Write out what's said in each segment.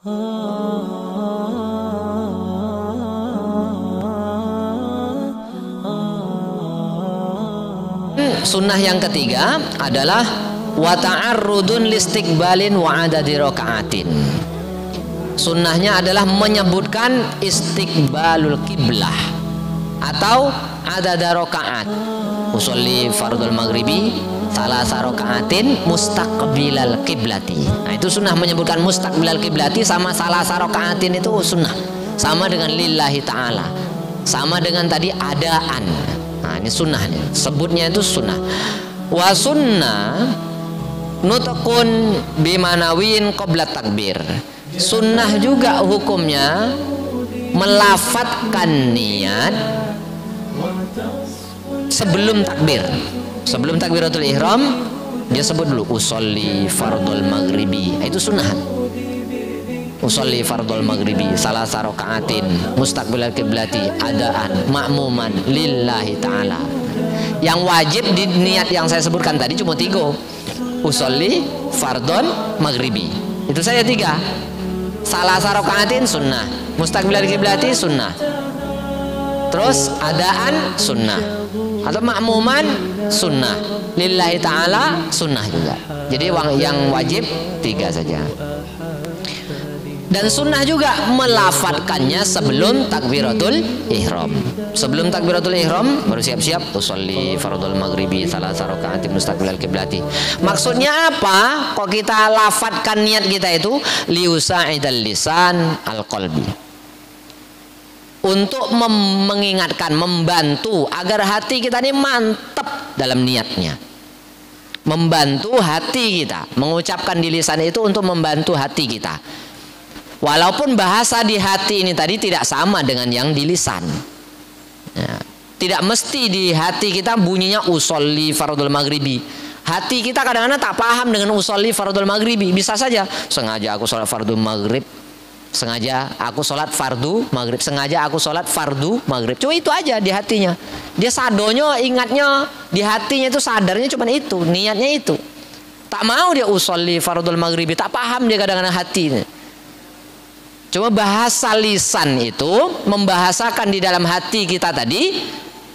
Sunnah yang ketiga adalah wa ta'arrudun listiqbalin wa adadi raka'atin. Sunnahnya adalah menyebutkan istiqbalul kiblah atau adada rakaat. Usolli fardul maghribi salasa raka'atin mustaqbilal kiblati. Nah, itu sunnah menyebutkan mustaqbilal kiblati sama salasa raka'atin itu sunnah. Sama dengan lillahi ta'ala. Sama dengan tadi adaan. Nah, ini sunnahnya. Sebutnya itu sunnah. Wa sunnah nutqun bimanawin qabla takbir. Sunnah juga hukumnya melafatkan niat sebelum takbir. Sebelum takbiratul ihram dia sebut dulu usolli fardul maghribi. Itu sunnah. Usolli fardul maghribi salasa raka'atin mustaqbilal kiblati adaan ma'muman lillahi ta'ala. Yang wajib di niat yang saya sebutkan tadi cuma 3. Usolli fardul maghribi. Itu saja 3. Salasa raka'atin sunnah, mustaqbilal kiblati sunnah, terus adaan sunnah, atau ma'muman sunnah, lillahi ta'ala sunnah juga. Jadi yang wajib 3 saja. Dan sunnah juga melafatkannya sebelum takbiratul ihram. Sebelum takbiratul ihram baru siap-siap usolli fardul maghribi salasa raka'atin mustaqbilal kiblati. Maksudnya apa? Kok kita lafatkan niat kita itu liusa'idal lisan al qalbi. Untuk mengingatkan, membantu agar hati kita ini mantap dalam niatnya. Membantu hati kita, mengucapkan di lisan itu untuk membantu hati kita. Walaupun bahasa di hati ini tadi tidak sama dengan yang di lisan. Ya, tidak mesti di hati kita bunyinya usolli fardul maghribi. Hati kita kadang-kadang tak paham dengan usolli fardul maghribi. Bisa saja sengaja aku sholat fardul maghrib, sengaja aku sholat fardu maghrib, sengaja aku sholat fardu maghrib. Cuma itu aja di hatinya. Dia sadonya, ingatnya di hatinya itu sadarnya cuma itu, niatnya itu. Tak mau dia usolli fardul maghribi, tak paham dia kadang-kadang hatinya. Cuma bahasa lisan itu membahasakan di dalam hati kita tadi,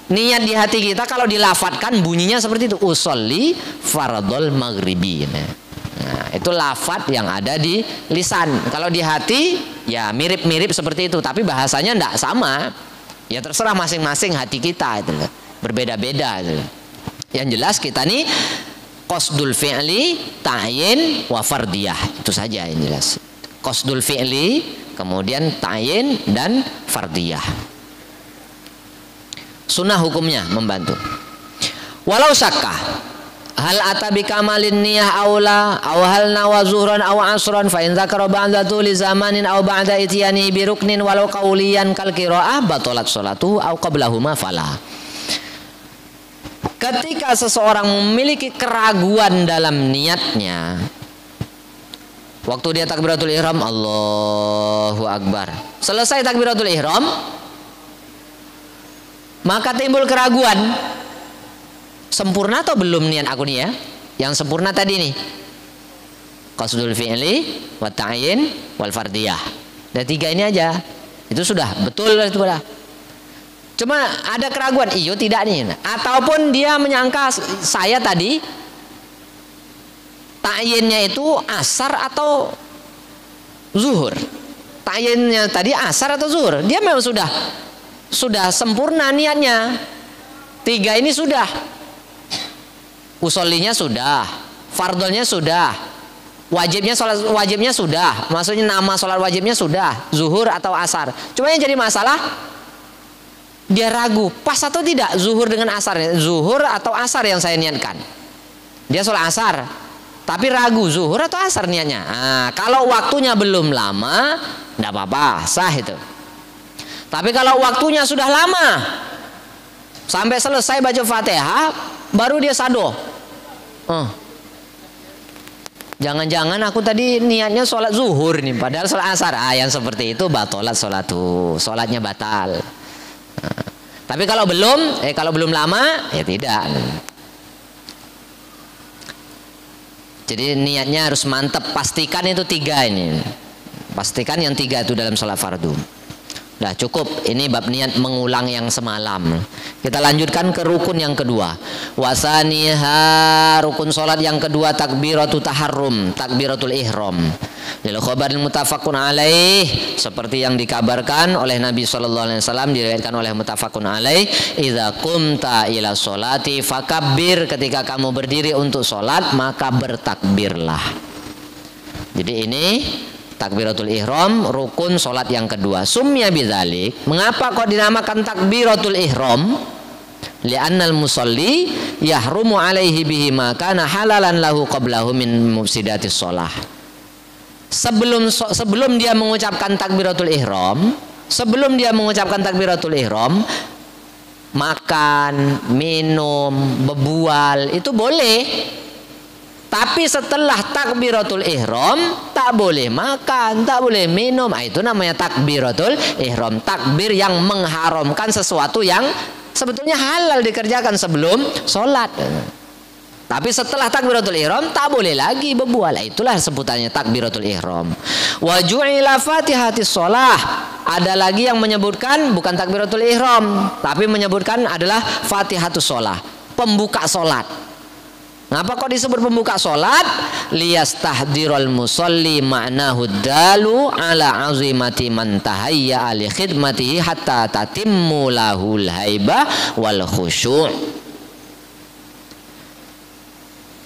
niat di hati kita kalau dilafatkan bunyinya seperti itu, usolli fardul maghribi. Nah, itu lafat yang ada di lisan. Kalau di hati ya mirip-mirip seperti itu, tapi bahasanya tidak sama. Ya terserah masing-masing hati kita itu berbeda-beda itu. Yang jelas kita nih qasdul fi'li, ta'yin wa fardiyah. Itu saja yang jelas. Qasdul fi'li, kemudian ta'yin dan fardiyah. Sunnah hukumnya membantu. Walau syakka hal atabi kamalin niyah aula aw hal nawa zuhran aw asran fa in dzakara ba'da tuli zamanin aw ba'da ityani bi ruknin walau qauliyan kal qiraah batalat sholatu aw qablahuma fala. Ketika seseorang memiliki keraguan dalam niatnya, waktu dia takbiratul ihram Allahu Akbar, selesai takbiratul ihram maka timbul keraguan, sempurna atau belum niat aku nih ya? Yang sempurna tadi nih qasdul fi'li wa ta'yin wal fardiyah. Dan 3 ini aja itu sudah betul itu sudah. Cuma ada keraguan, iyo tidak nih, ataupun dia menyangka saya tadi ta'yinnya itu asar atau zuhur. Ta'yinnya tadi asar atau zuhur. Dia memang sudah sempurna niatnya. 3 ini sudah. Usollinya sudah, fardolnya sudah, wajibnya sholat wajibnya sudah. Maksudnya nama sholat wajibnya sudah, zuhur atau asar. Cuma yang jadi masalah dia ragu pas atau tidak zuhur dengan asar. Zuhur atau asar yang saya niatkan. Dia sholat asar, tapi ragu zuhur atau asar niatnya. Nah, kalau waktunya belum lama, tidak apa-apa, sah itu. Tapi kalau waktunya sudah lama, sampai selesai baca Fatihah, baru dia sado. Jangan-jangan aku tadi niatnya sholat zuhur nih, padahal sholat asar. Yang seperti itu batolat sholatu, sholatnya batal. Tapi kalau belum lama, ya tidak. Jadi niatnya harus mantap, pastikan itu 3 ini. Pastikan yang 3 itu dalam sholat fardu. Nah cukup, ini bab niat mengulang yang semalam. Kita lanjutkan ke rukun yang kedua. Wasaniha, rukun sholat yang kedua takbiratul taharrum, takbiratul ihram. Lil khabaril muttafaqun alaih, seperti yang dikabarkan oleh Nabi SAW, diriwayatkan oleh muttafaqun alaih, idza qumta ila sholati fakabbir, ketika kamu berdiri untuk sholat maka bertakbirlah. Jadi ini takbiratul ihram, rukun sholat yang kedua. Sumya bidzalik, mengapa kok dinamakan takbiratul ihram? Li'annal musalli yahrumu alaihi bihi ma kana halalan lahu qablahu min mufsidatis shalah. Sebelum dia mengucapkan takbiratul ihram, makan, minum, bebual itu boleh. Tapi setelah takbiratul ihram tak boleh makan, tak boleh minum. Itu namanya takbiratul ihram, takbir yang mengharamkan sesuatu yang sebetulnya halal dikerjakan sebelum sholat. Tapi setelah takbiratul ihram tak boleh lagi berbual. Itulah sebutannya takbiratul ihram. Wa ju'ila fatihatis shalah. Ada lagi yang menyebutkan bukan takbiratul ihram, tapi menyebutkan adalah fatihatus shalah, pembuka sholat. Kenapa kok disebut pembuka sholat? Liyastahdirul musalli ma'nahu dalu ala azimati man tahayya li khidmatihi hatta tatimmu lahul haibah wal khusyu'.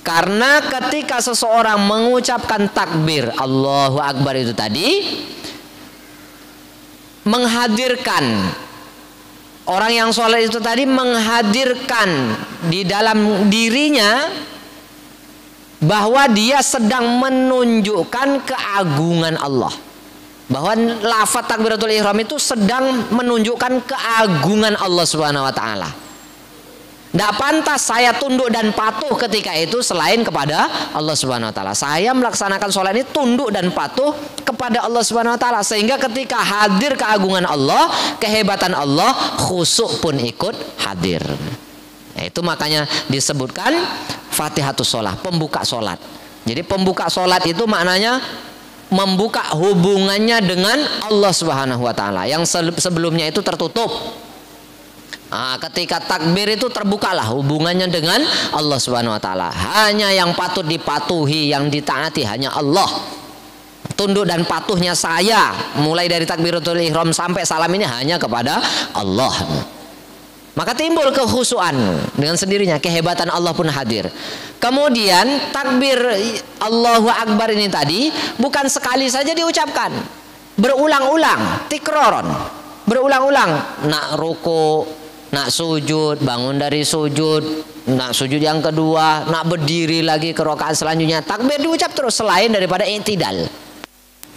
Karena ketika seseorang mengucapkan takbir Allahu Akbar itu tadi, menghadirkan orang yang sholat itu tadi, menghadirkan di dalam dirinya bahwa dia sedang menunjukkan keagungan Allah. Bahwa lafaz takbiratul ihram itu sedang menunjukkan keagungan Allah Subhanahu wa taala. Tidak pantas saya tunduk dan patuh ketika itu selain kepada Allah Subhanahu wa taala. Saya melaksanakan sholat ini tunduk dan patuh kepada Allah Subhanahu wa taala, sehingga ketika hadir keagungan Allah, kehebatan Allah, khusyuk pun ikut hadir. Itu makanya disebutkan Fatihatus sholat, pembuka sholat. Jadi pembuka sholat itu maknanya membuka hubungannya dengan Allah Subhanahu wa taala yang sebelumnya itu tertutup. Ketika takbir itu terbukalah hubungannya dengan Allah Subhanahu wa taala. Hanya yang patut dipatuhi, yang ditaati hanya Allah. Tunduk dan patuhnya saya mulai dari takbiratul ihram sampai salam ini hanya kepada Allah. Maka timbul kekhusyuan dengan sendirinya, kehebatan Allah pun hadir. Kemudian takbir Allahu Akbar ini tadi bukan sekali saja diucapkan, berulang-ulang, tikroron, berulang-ulang. Nak ruku, nak sujud, bangun dari sujud, nak sujud yang kedua, nak berdiri lagi ke rakaat selanjutnya, takbir diucap terus selain daripada i'tidal.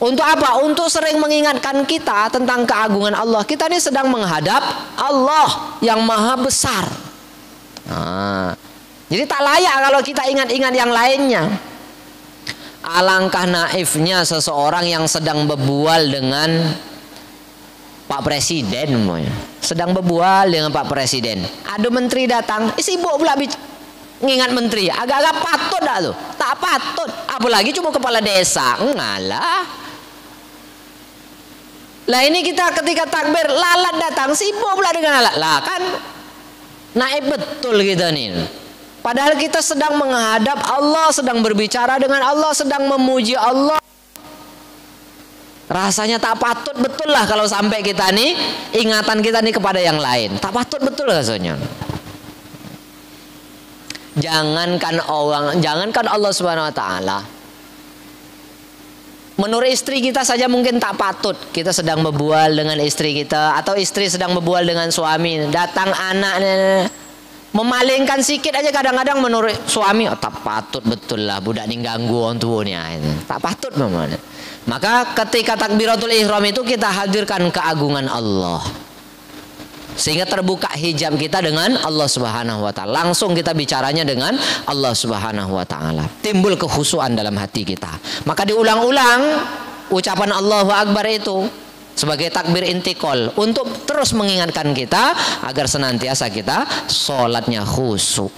Untuk apa? Untuk sering mengingatkan kita tentang keagungan Allah. Kita ini sedang menghadap Allah yang maha besar. Jadi tak layak kalau kita ingat-ingat yang lainnya. Alangkah naifnya seseorang yang sedang berbual dengan Pak Presiden, sedang berbual dengan Pak Presiden. Ada menteri datang, sibuk pula ngingat menteri. Agak-agak patut dah tuh. Tak patut. Apalagi cuma kepala desa. Ngalah. Lah ini kita ketika takbir lalat datang, sibuk pula dengan lalat. Lah kan naib betul kita nih. Padahal kita sedang menghadap Allah, sedang berbicara dengan Allah, sedang memuji Allah. Rasanya tak patut betul lah kalau sampai kita nih, ingatan kita nih kepada yang lain. Tak patut betul rasanya. Jangankan Allah Subhanahu wa taala. Menurut istri kita saja mungkin tak patut. Kita sedang berbual dengan istri kita, atau istri sedang berbual dengan suami. Datang anaknya memalingkan sikit aja kadang-kadang menurut suami, tak patut betul lah budak ini ganggu orang tuanya. Tak patut memang. Maka ketika takbiratul ihram itu kita hadirkan keagungan Allah, sehingga terbuka hijab kita dengan Allah Subhanahu wa taala. Langsung kita bicaranya dengan Allah Subhanahu wa taala. Timbul kekhusyuan dalam hati kita. Maka diulang-ulang ucapan Allahu Akbar itu sebagai takbir intikal untuk terus mengingatkan kita agar senantiasa kita sholatnya khusyuk.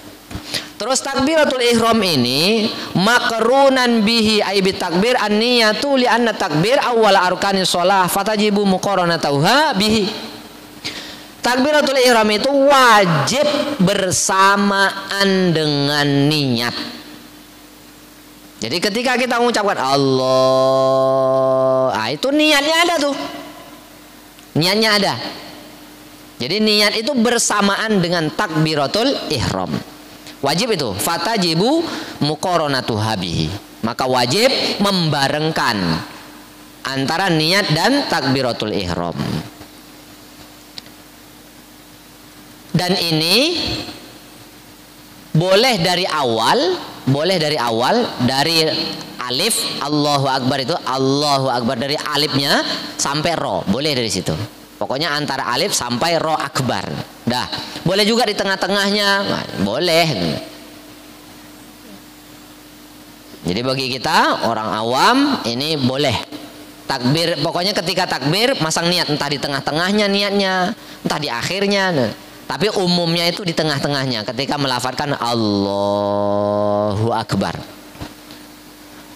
Terus takbiratul ihram ini makrunan bihi ay bi takbir an-niyatu li anna takbir awwal arkanis shalah fatajibu muqaranatuha bihi. Takbiratul ihram itu wajib bersamaan dengan niat. Jadi ketika kita mengucapkan Allah, itu niatnya ada tuh. Niatnya ada. Jadi niat itu bersamaan dengan takbiratul ihram. Wajib itu. Fatajibu muqaranatuha bihi. Maka wajib membarengkan antara niat dan takbiratul ihram. Dan ini boleh dari awal, dari alif Allahu Akbar itu Allahu Akbar dari alifnya sampai ro, boleh dari situ. Pokoknya antara alif sampai ro akbar. Dah, boleh juga di tengah-tengahnya, boleh. Jadi bagi kita orang awam ini boleh takbir, pokoknya ketika takbir masang niat, entah di tengah-tengahnya niatnya, entah di akhirnya. Tapi umumnya itu di tengah-tengahnya ketika melafadzkan Allahu Akbar.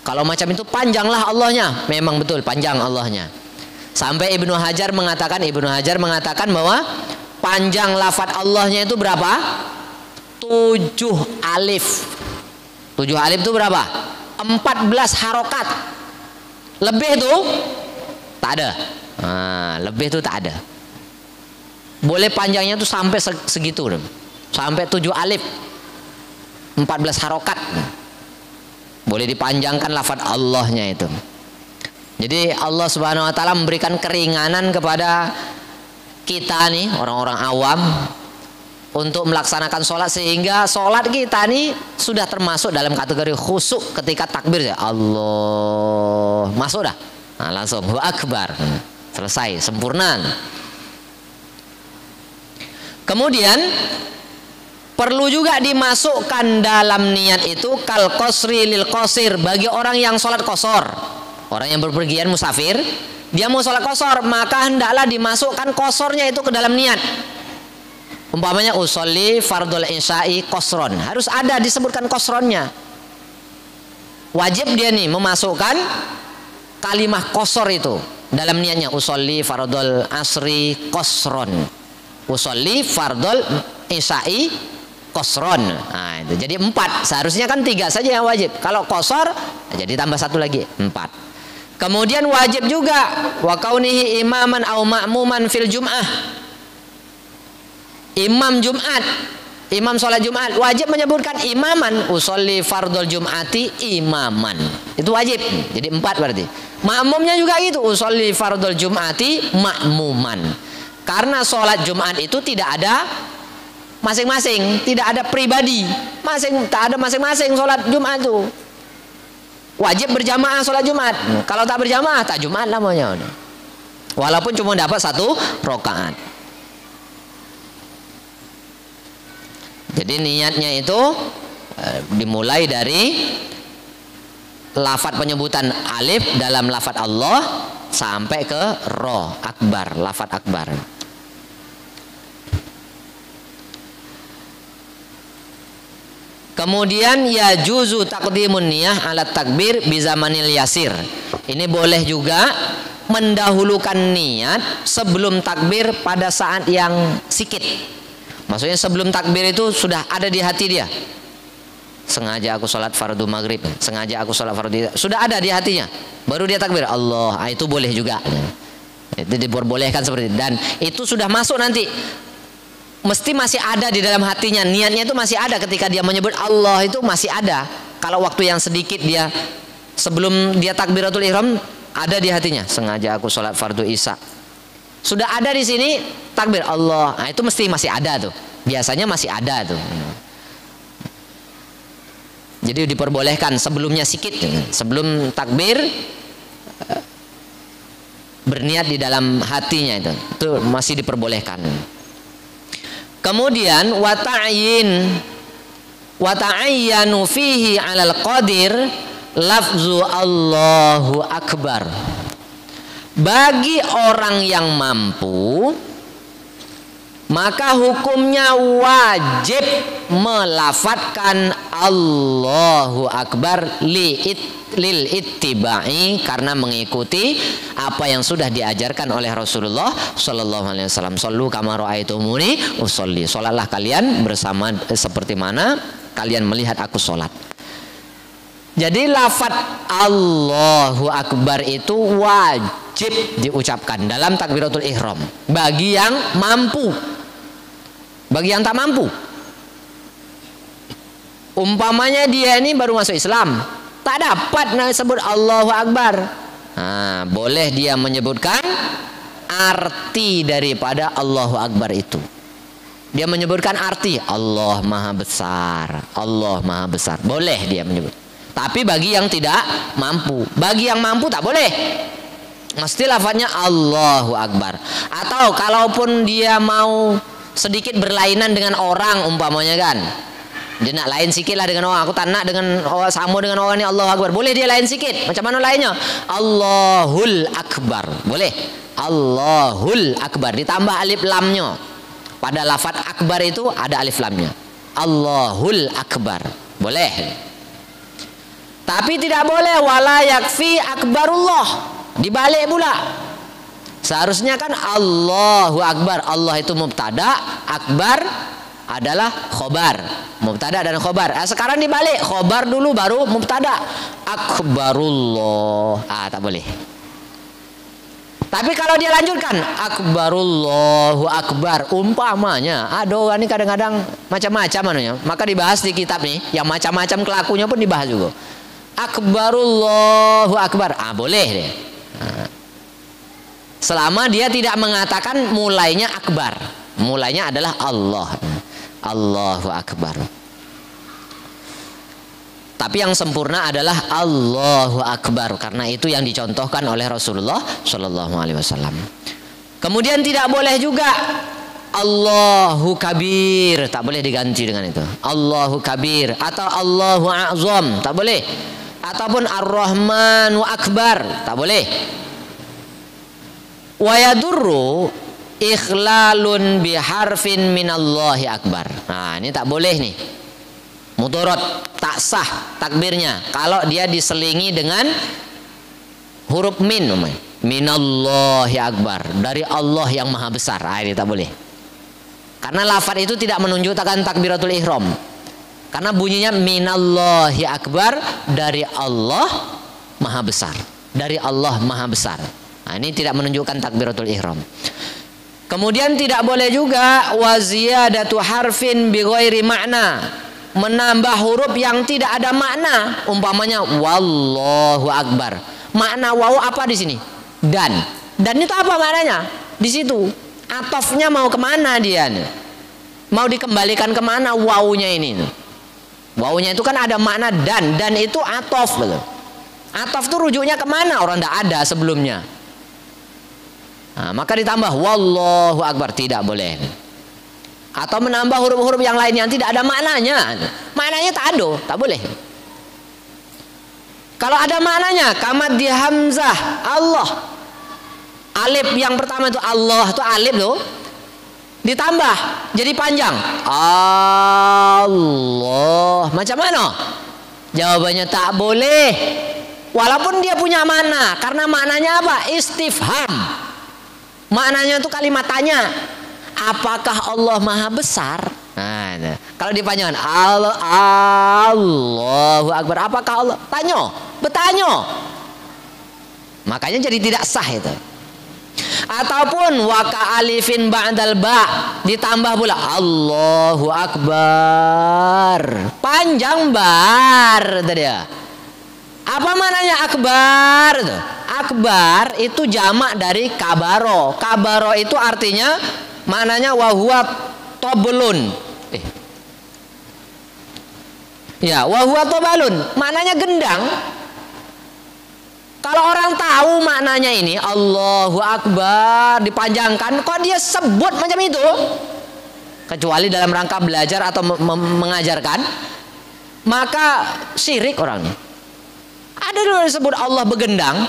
Kalau macam itu panjanglah Allahnya, memang betul panjang Allahnya. Sampai Ibnu Hajar mengatakan bahwa panjang lafadz Allahnya itu berapa? 7 alif. 7 alif itu berapa? 14 harokat. Lebih itu tak ada. Lebih itu tak ada. Boleh panjangnya tuh sampai segitu, sampai 7 alif, 14 harokat. Boleh dipanjangkan lafadz Allahnya itu. Jadi Allah Subhanahu Wa Taala memberikan keringanan kepada kita nih orang-orang awam untuk melaksanakan sholat, sehingga sholat kita nih sudah termasuk dalam kategori khusyuk ketika takbir ya Allah masuk dah, langsung Allahu Akbar, selesai, sempurna. Kemudian perlu juga dimasukkan dalam niat itu kal qasri lil qasir, bagi orang yang sholat qasar, orang yang berpergian musafir, dia mau sholat qasar, maka hendaklah dimasukkan qasarnya itu ke dalam niat. Umpamanya usolli fardul isya'i qasron, harus ada disebutkan qasronnya. Wajib dia nih memasukkan kalimah qasar itu dalam niatnya, usolli fardul asri qasron, usolli fardul isya'i qasron. Itu jadi 4, seharusnya kan 3 saja yang wajib. Kalau qasar jadi tambah 1 lagi, 4. Kemudian wajib juga wa kaunihi imaman au ma'muman fil jum'ah. Imam Jumat, imam sholat Jumat wajib menyebutkan imaman, usolli fardul jum'ati imaman, itu wajib. Jadi 4 berarti. Makmumnya juga gitu, usolli fardul jum'ati makmuman. Karena sholat Jumat itu tidak ada masing-masing, tidak ada pribadi, tak ada masing-masing sholat Jumat itu. Wajib berjamaah sholat Jumat. Kalau tak berjamaah tak Jumat namanya. Walaupun cuma dapat 1 rakaat. Jadi niatnya itu dimulai dari lafadz penyebutan alif dalam lafadz Allah sampai ke ro akbar, lafadz akbar. Kemudian ya juzu taqdimun niyah alat takbir bizamanil yasir. Ini boleh juga mendahulukan niat sebelum takbir pada saat yang sikit. Maksudnya sebelum takbir itu sudah ada di hati dia. Sengaja aku sholat fardu maghrib, sengaja aku sholat fardu, sudah ada di hatinya. Baru dia takbir Allah, itu boleh juga. Itu diperbolehkan seperti itu. Dan itu sudah masuk nanti. Mesti masih ada di dalam hatinya. Niatnya itu masih ada ketika dia menyebut Allah, itu masih ada. Kalau waktu yang sedikit dia sebelum dia takbiratul ihram ada di hatinya. Sengaja aku sholat fardu isya. Sudah ada di sini takbir Allah, itu mesti masih ada tuh. Biasanya masih ada tuh. Jadi diperbolehkan sebelumnya sikit, sebelum takbir berniat di dalam hatinya itu masih diperbolehkan. Kemudian wata'ayyanu fihi 'alal qadir lafzu Allahu Akbar. Bagi orang yang mampu maka hukumnya wajib melafatkan Allahu Akbar lil ittiba'i, karena mengikuti apa yang sudah diajarkan oleh Rasulullah sallallahu alaihi wasallam. Shallu kama ra'aitumuni usolli. Salatlah kalian bersama seperti mana kalian melihat aku salat. Jadi lafaz Allahu Akbar itu wajib diucapkan dalam takbiratul ihram bagi yang mampu. Bagi yang tak mampu, umpamanya dia ini baru masuk Islam, tak dapat sebut Allahu Akbar, nah, boleh dia menyebutkan arti daripada Allahu Akbar itu. Dia menyebutkan arti Allah Maha Besar, Allah Maha Besar, boleh dia menyebut. Tapi bagi yang tidak mampu, bagi yang mampu tak boleh, mesti lafadznya Allahu Akbar. Atau kalaupun dia mau sedikit berlainan dengan orang, umpamanya kan, dia nak lain sikit lah dengan orang, aku tak nak dengan orang sama dengan orang ini Allahu Akbar, boleh dia lain sikit. Macam mana lainnya? Allahul Akbar, boleh. Allahul Akbar ditambah alif lamnya. Pada lafaz akbar itu ada alif lamnya. Allahul Akbar, boleh. Tapi tidak boleh wala yakfi akbarullah, dibalik pula. Seharusnya kan Allahu Akbar, Allah itu mubtada, akbar adalah khobar, mubtada dan khobar. Sekarang dibalik, khobar dulu baru mubtada, akbarullah. Tak boleh. Tapi kalau dia lanjutkan akbarullahu akbar, umpamanya ada orang ini kadang-kadang macam-macam anunya, maka dibahas di kitab nih, yang macam-macam kelakunya pun dibahas juga. Akbarullahu akbar, boleh deh. Selama dia tidak mengatakan mulainya akbar, mulainya adalah Allah, Allahu Akbar. Tapi yang sempurna adalah Allahu Akbar, karena itu yang dicontohkan oleh Rasulullah Shallallahu Alaihi Wasallam. Kemudian tidak boleh juga Allahu Kabir, tak boleh diganti dengan itu. Allahu Kabir atau Allahu A'zam, tak boleh. Ataupun Ar-Rahmanu Akbar, tak boleh. Wa yadurru ikhlalun biharfin minallahi akbar. Nah, ini tak boleh nih. Mudarat, tak sah takbirnya kalau dia diselingi dengan huruf min, minallahi akbar, dari Allah yang maha besar. Ini tak boleh. Karena lafaz itu tidak menunjukkan takbiratul ihram. Karena bunyinya minallahi akbar, dari Allah maha besar, dari Allah maha besar. Nah, ini tidak menunjukkan takbiratul ihram. Kemudian tidak boleh juga waziyadatu harfin bi ghairi makna, menambah huruf yang tidak ada makna. Umpamanya wallahu akbar, makna waw apa di sini? Dan itu apa maknanya? Di situ atofnya mau kemana dia? Mau dikembalikan kemana wawnya ini? Wawnya itu kan ada makna dan itu atof, betul. Atof itu rujuknya kemana? Orang tidak ada sebelumnya. Nah, maka ditambah wallahu akbar, tidak boleh. Atau menambah huruf-huruf yang lain yang tidak ada maknanya. Maknanya tak ada, tak boleh. Kalau ada maknanya, kamad di hamzah Allah, alif yang pertama itu Allah itu alif loh, ditambah jadi panjang Allah, macam mana? Jawabannya tak boleh. Walaupun dia punya makna, karena maknanya apa? Istifham. Maknanya itu kalimat tanya. Apakah Allah maha besar? Nah, kalau dipanjangkan Allahu akbar, apakah Allah? Tanya, bertanya. Makanya jadi tidak sah itu. Ataupun waka alifin ba'dal ba, ditambah pula Allahu akbar, panjang bar tadi ya. Apa maknanya akbar? Akbar itu jamak dari kabaro. Kabaro itu artinya maknanya wahuwa toblun. Ya, wahuwa tobalun, maknanya gendang. Kalau orang tahu maknanya ini Allahu akbar dipanjangkan, kok dia sebut macam itu? Kecuali dalam rangka belajar atau mengajarkan, maka syirik orangnya. Ada dulu disebut Allah begendang,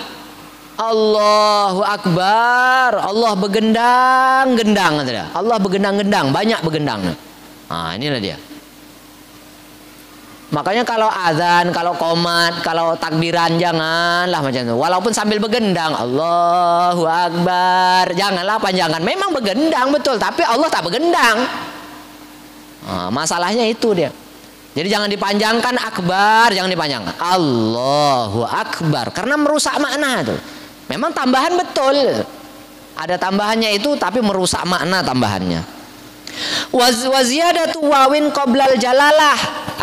Allahu Akbar, Allah begendang-gendang, Allah begendang-gendang, banyak begendang. Nah, inilah dia. Makanya kalau azan, kalau qomat, kalau takbiran janganlah macam itu. Walaupun sambil begendang, Allahu Akbar, janganlah panjangan. Memang begendang betul, tapi Allah tak begendang. Nah, masalahnya itu dia. Jadi jangan dipanjangkan akbar, jangan dipanjangkan Allahu Akbar, karena merusak makna itu. Memang tambahan betul, ada tambahannya itu, tapi merusak makna tambahannya. Waziyadatu wawin qoblal jalalah,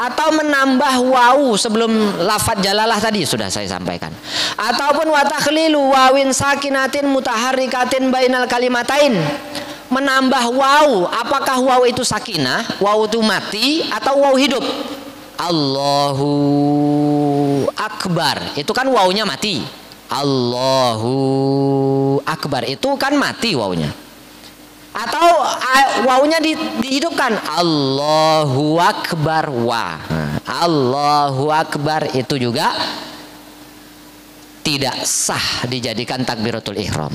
atau menambah wawu sebelum lafadz jalalah tadi sudah saya sampaikan. Ataupun watakhlilu wawin sakinatin mutaharrikatin bainal kalimatain, menambah wawu. Apakah wawu itu sakinah, wawu itu mati, atau wawu hidup? Allahu Akbar, itu kan wawunya mati. Allahu Akbar, itu kan mati wawunya. Atau wawunya dihidupkan, Allahu Akbar wa. Allahu Akbar itu juga tidak sah dijadikan takbiratul ihram.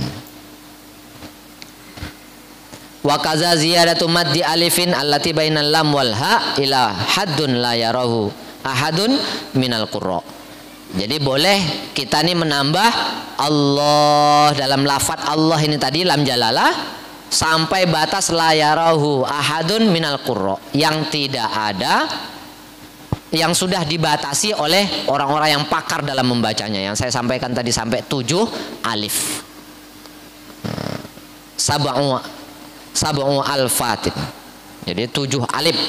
Wa kaza ziyadatu maddi alifin allati bainal lam wal ha ila haddun la yarahu ahadun minal qurra. Jadi boleh kita nih menambah Allah dalam lafadz Allah ini tadi lam jalalah sampai batas la yarahu ahadun minal qurra, yang tidak ada, yang sudah dibatasi oleh orang-orang yang pakar dalam membacanya, yang saya sampaikan tadi sampai 7 alif. Sab'u al-fatin. Jadi 7 alif.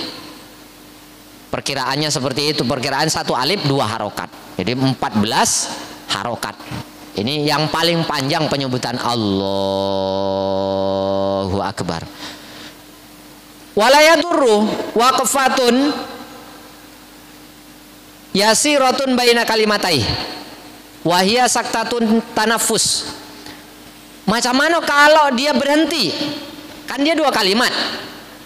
Perkiraannya seperti itu, perkiraan 1 alif 2 harokat. Jadi 14 harokat. Ini yang paling panjang penyebutan Allahu Akbar. Walayadurru waqfatun yasiratun baina kalimatai wahia saktatun tanafus. Macam mana kalau dia berhenti? Kan dia 2 kalimat,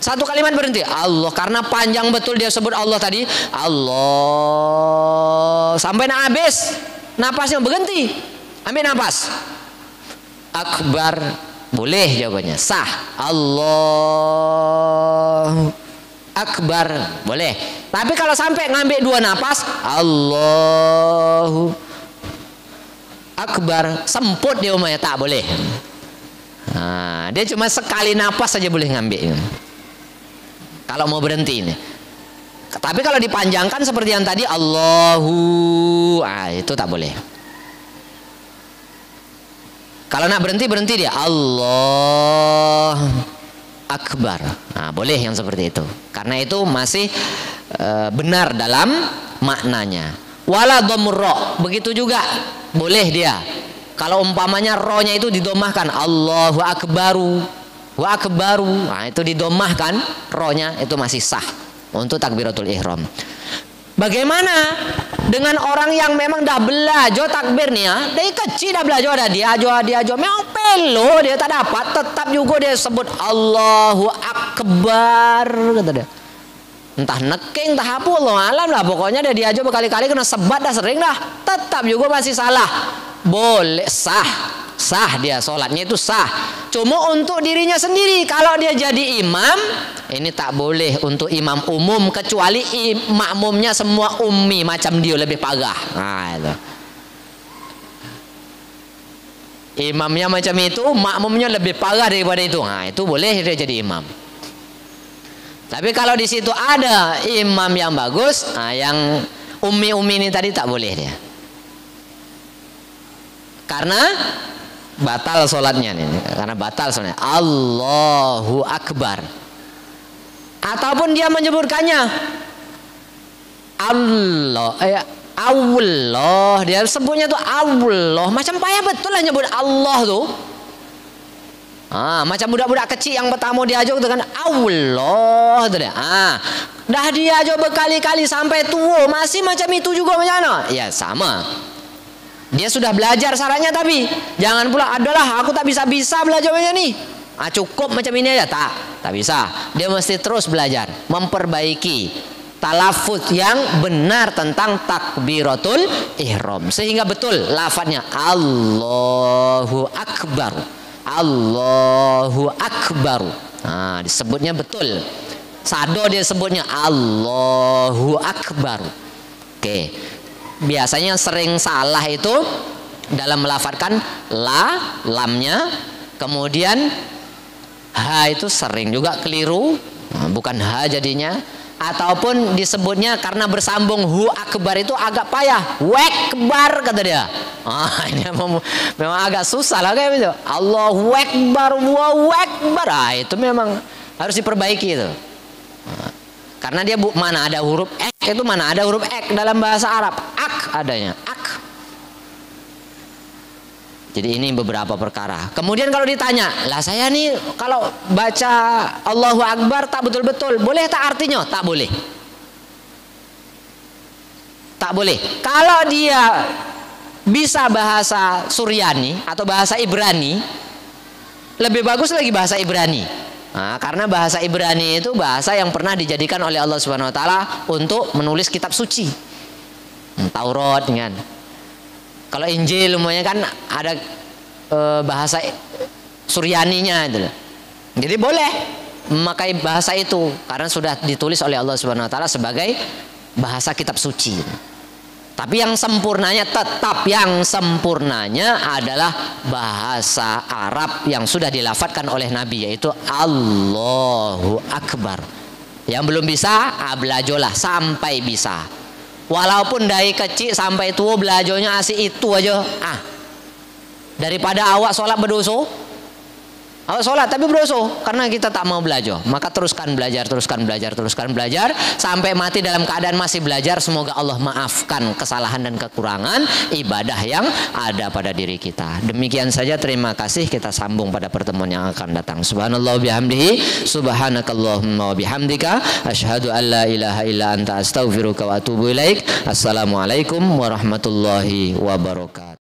1 kalimat berhenti Allah, karena panjang betul dia sebut Allah tadi, Allah sampai nak habis napasnya berhenti. Ambil nafas. Akbar, boleh jawabannya, sah. Allah Akbar, boleh. Tapi kalau sampai ngambil 2 nafas, Allahu Akbar, semput dia umumnya, tak boleh. Nah, dia cuma sekali nafas saja boleh ngambil. Kalau mau berhenti ini. Tapi kalau dipanjangkan seperti yang tadi, Allahu, itu tak boleh. Kalau nak berhenti dia Allah Akbar. Nah, boleh yang seperti itu. Karena itu masih benar dalam maknanya. Wala dhammur ra, begitu juga boleh dia. Kalau umpamanya rohnya itu didomahkan Allahu Akbaru, wa akbaru, nah, itu didomahkan rohnya, itu masih sah untuk takbiratul ihram. Bagaimana dengan orang yang memang dah belajar takbir nih ya, dari kecil dah belajar, dah dia memang pelo dia tak dapat, tetap juga dia sebut Allahu Akbar, kata dia. Entah neking, entah apa, Allah alam lah, pokoknya dia diajar berkali-kali kena sebat dah sering dah, tetap juga masih salah. Boleh, sah dia sholatnya itu sah. Cuma untuk dirinya sendiri, kalau dia jadi imam, ini tak boleh untuk imam umum, kecuali makmumnya semua ummi macam dia, lebih parah. Nah, itu. Imamnya macam itu, makmumnya lebih parah daripada itu. Nah, itu boleh dia jadi imam. Tapi kalau di situ ada imam yang bagus, nah, yang ummi ini tadi tak boleh dia. Karena batal sholatnya nih, karena batal sholatnya. Allahu Akbar. Ataupun dia menyebutkannya Allah, Allah, dia sebutnya tuh Allah, macam payah betul lah nyebut Allah tuh. Macam budak-budak kecil yang pertama diajar dengan Allah tuh dia. Dah diajar berkali-kali sampai tua masih macam itu juga, macam mana? Ya sama. Dia sudah belajar syaratnya, tapi jangan pula adalah aku tak bisa belajar macam ni. Cukup macam ini aja, tak bisa. Dia mesti terus belajar, memperbaiki talafuz yang benar tentang takbiratul ihram, sehingga betul lafadznya Allahu Akbar, Allahu Akbar. Nah, disebutnya betul. Sado dia sebutnya Allahu Akbar. Oke. Biasanya sering salah itu dalam melafadzkan la, lamnya, kemudian ha itu sering juga keliru. Nah, bukan ha jadinya, ataupun disebutnya karena bersambung hu akbar itu agak payah, wekbar kata dia. Ini memang agak susah lah kayak gitu. Allahu Akbar, Allahu Akbar. Itu memang harus diperbaiki itu. Karena dia mana ada huruf ek, itu mana ada huruf ek dalam bahasa Arab, ak adanya, ak. Jadi ini beberapa perkara. Kemudian kalau ditanya, lah saya nih kalau baca Allahu Akbar tak betul-betul, boleh tak artinya? Tak boleh. Tak boleh. Kalau dia bisa bahasa Suryani atau bahasa Ibrani, lebih bagus lagi bahasa Ibrani. Nah, karena bahasa Ibrani itu bahasa yang pernah dijadikan oleh Allah Subhanahu Wa Taala untuk menulis kitab suci, Taurat kan. Kalau Injil umumnya kan ada bahasa Suryaninya itu. Jadi boleh memakai bahasa itu karena sudah ditulis oleh Allah Subhanahu Wa Taala sebagai bahasa kitab suci. Tapi yang sempurnanya, tetap yang sempurnanya adalah bahasa Arab yang sudah dilafadzkan oleh Nabi, yaitu Allahu Akbar. Yang belum bisa, belajolah sampai bisa. Walaupun dari kecil sampai tua belajarnya asik itu aja. Daripada awak sholat berdosa, awak sholat tapi berdosa karena kita tak mau belajar. Maka teruskan belajar, teruskan belajar, teruskan belajar sampai mati dalam keadaan masih belajar. Semoga Allah maafkan kesalahan dan kekurangan ibadah yang ada pada diri kita. Demikian saja, terima kasih. Kita sambung pada pertemuan yang akan datang. Subhanallah bihamdihi, subhanakallahumma wa bihamdika, asyhadu an la ilaha illa anta astaghfiruka wa atubu ilaik. Assalamualaikum warahmatullahi wabarakatuh.